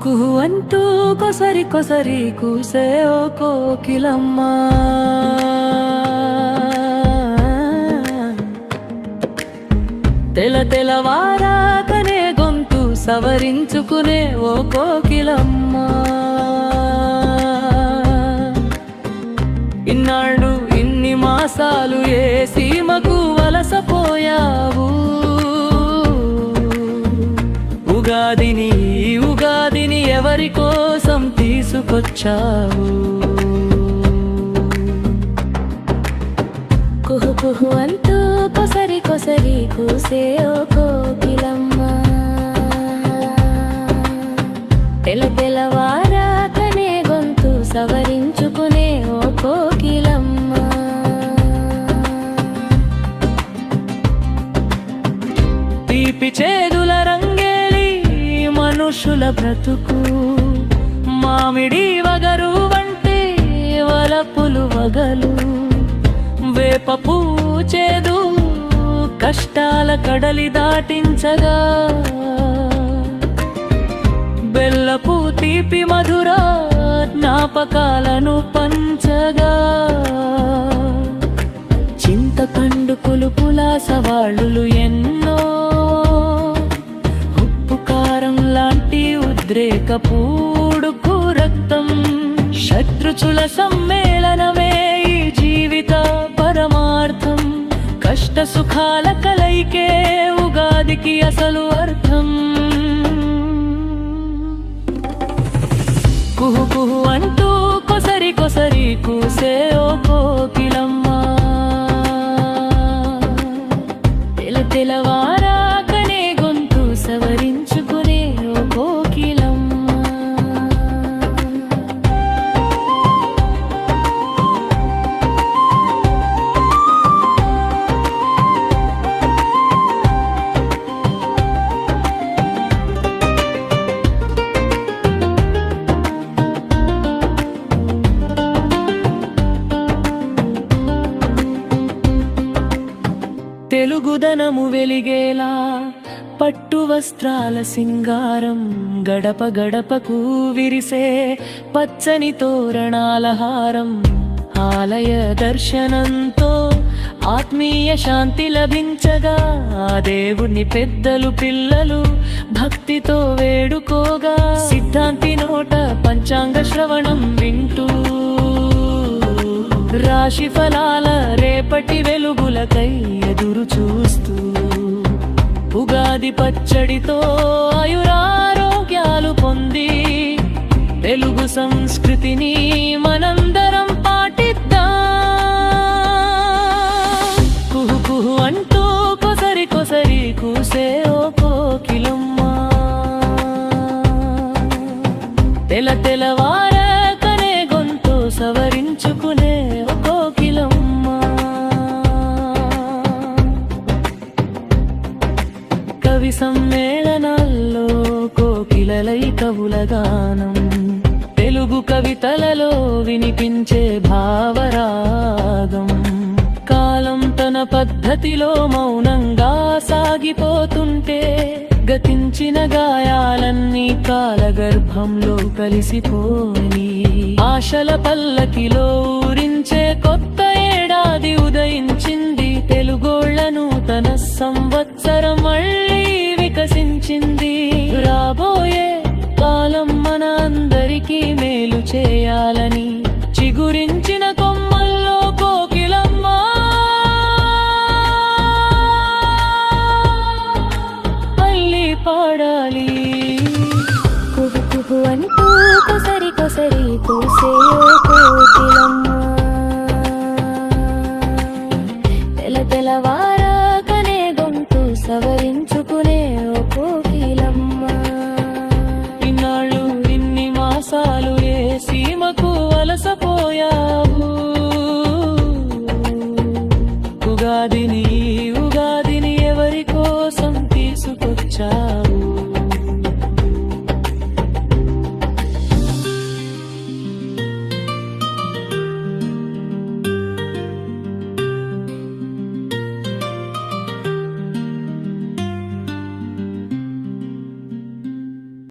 కుహు అంటూ కొసరి కొసరి కూసే ఓ కోకిలమ్మ, తెలవారాకనే గొంతు సవరించుకునే ఓ కోకిలమ్మ. ఇన్నాళ్ళు ఇన్ని మాసాలు ఏ సీమకు వలసపోయావు, ఉగాదిని ఎవరి కోసం తీసుకొచ్చావు. కుహు కుహు అంటూ కొసరి కొసరి కూసే ఓ కోకిలమ్మ, తెలవారాకనే గొంతు సవరించుకునే ఓ కోకిలమ్మ. తీపి చేదుల రంగేలి మనుషుల బ్రతుకు, మామిడి వగరు వంటే వలపులు వగలు, వేప పూచేదు కష్టాల కడలి దాటించగా, బెల్లపు తీపి మధుర జ్ఞాపకాలను పంచగా, చింతపండు పులుపుల సవాళ్ళులు ఎన్నో, ఉప్పు కారం లాంటి ఉద్రేకపూడుకు రక్తం, శత్రుచుల సమ్మేళనమే ఈ జీవిత పరమార్థం, కష్ట సుఖాల కలయికే ఉగాదికి అసలు అర్థం. కుహు కుహు అంటూ కొసరి కొసరి కూసే ఓ కోకిలమ్మ, తెలవారాకనే గొంతు సవరించుకునే ఓ కోకిలమ్మ. తెలుగుదనము వెలిగేలా పట్టు వస్త్రాల సింగారం, గడప గడపకు విరిసే పచ్చని తోరణాల హారం, ఆలయ దర్శనంతో ఆత్మీయ శాంతి లభించగా, ఆ దేవుని పెద్దలు పిల్లలు భక్తితో వేడుకోగా, సిద్ధాంతి నోట పంచాంగ శ్రవణం వింటూ, రాశి ఫలాల రేపటి వెలుగులకై ఎదురు చూస్తూ, ఉగాది పచ్చడితో ఆయురారోగ్యాలు పొంది, తెలుగు సంస్కృతిని మనందరం పాటిద్దాం. కుహు కుహు అంటూ కొసరి కొసరి కూసే ఓ కోకిలమ్మ, తెలవారాకనే గొంతు సవరించుకునే ఓ కోకిలమ్మ. కవి సమ్మేళనాల్లో కోకిలలై కవుల గానం, తెలుగు కవితలలో వినిపించే భావరాగం, కాలం తన పద్ధతిలో మౌనంగా సాగిపోతుంటే, గతించిన గాయాలన్నీ కాలగర్భంలో కలిసిపోయి, ఆశల పల్లకిలో ఊరించే కొత్త ఏడాది ఉదయించింది, తెలుగోళ్ళ నూతన సంవత్సరం మళ్ళీ వికసించింది. రాబోయే కాలం మన అందరికీ మేలు చేయాలని చిగురించిన కొమ్మల్లో కోకిలమ్మ, మళ్ళీ పాడాలి. కుహు కుహు అంటూ కొసరి కొసరి కూసే ఓ కోకిలమ్మ, తెలవారాకనే గొంతు సవరించుకునే ఓ కోకిలమ్మ. ఇన్నాళ్ళు ఇన్ని మాసాలు ఏ సీమకు వలసపోయావు, ఉగాదిని